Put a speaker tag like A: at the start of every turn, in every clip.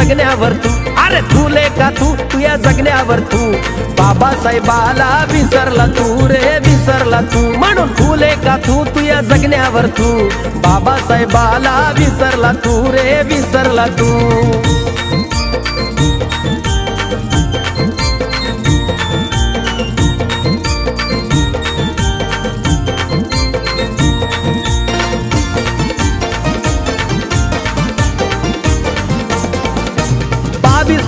A: जगण्यावर तू, अरे फुले का तू या जगण्यावर तू, बाबासाहेबाला विसरला तू रे विसरला तू, म्हणून फुले का तू या जगण्यावर तू, बाबासाहेबाला विसरला तू रे विसरला तू।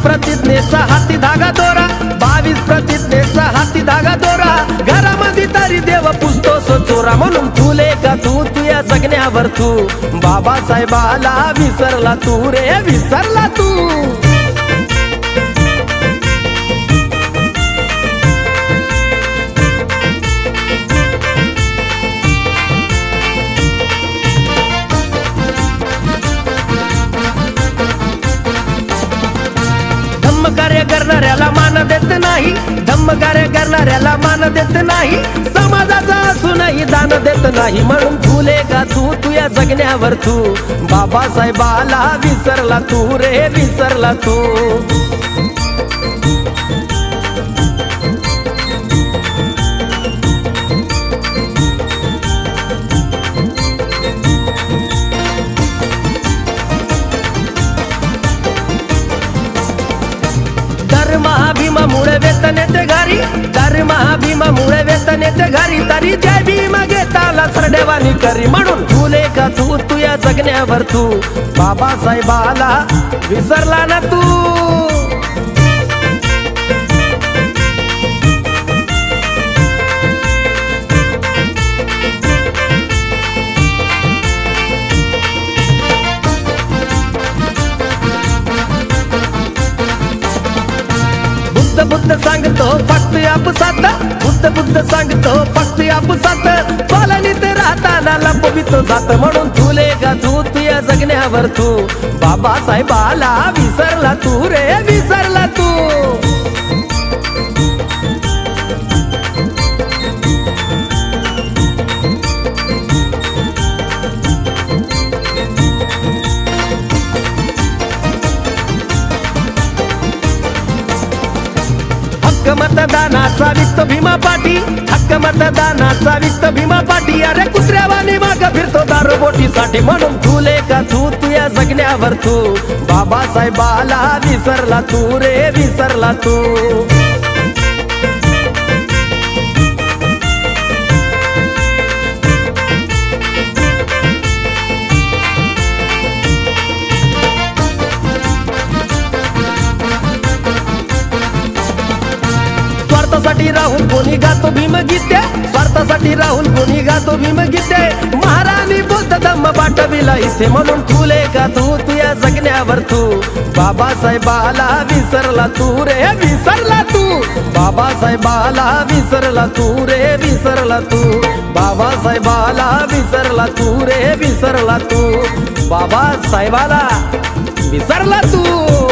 A: प्रतिज्ञेचा हाती धागा दोरा, 22 प्रतिज्ञेचा हाती धागा दोरा, घरामध्ये तरी देव पुसतोस चोरा, म्हणून फुले का तू या जगण्यावर तू, बाबासाहेबाला विसरला तू रे विसरला तू। कार्य करणाऱ्याला मान देत नाही, धम्म कार्य करणाऱ्याला मान देत नाही, समाजाचा असूनही दान देत नाही, म्हणून फुले का तू या जगण्यावर तू, बाबासाहेबाला विसरला तू रे विसरला तू। महाभीमामुळे वेतन येते घरी, तर महाभीमामुळे वेतन येते घरी, तरी जय भीमा घेताला सरडेवानी करी, म्हणून फुले का तू या जगण्यावर तू, बाबासाहेबाला विसरला ना तू। बुद्ध सांगतो फक्त आपसात, बुद्ध सांगतो फक्त आपसात, पालनीत राहताना लपवितो जात, म्हणून फुले का तू या जगण्यावर तू, बाबासाहेबाला विसरला तू रे विसरला तू। हक्क मतदानाचा वित्त भीमा पाटी, हक्क मतदानाचा वित्त भीमा पाटी, अरे कुत्र्यावानी माग फिरतो दारूबोटीसाठी, म्हणून फुले का तू या जगण्यावर तू, बाबासाहेबाला विसरला तू रे विसरला तू। स्वार्थासाठी राहुल कोणी गातो भीमगीते, स्वार्थासाठी राहुल कोणी गातो भीमगीते, महाराणी बुद्ध धम्म पाठविला इथे, म्हणून फुले का तू या जगण्यावर तू, बाबासाहेबाला विसरला तू रे विसरला तू, बाबासाहेबाला विसरला तू रे विसरला तू, बाबासाहेबाला विसरला तू रे विसरला तू, बाबासाहेबाला विसरला तू।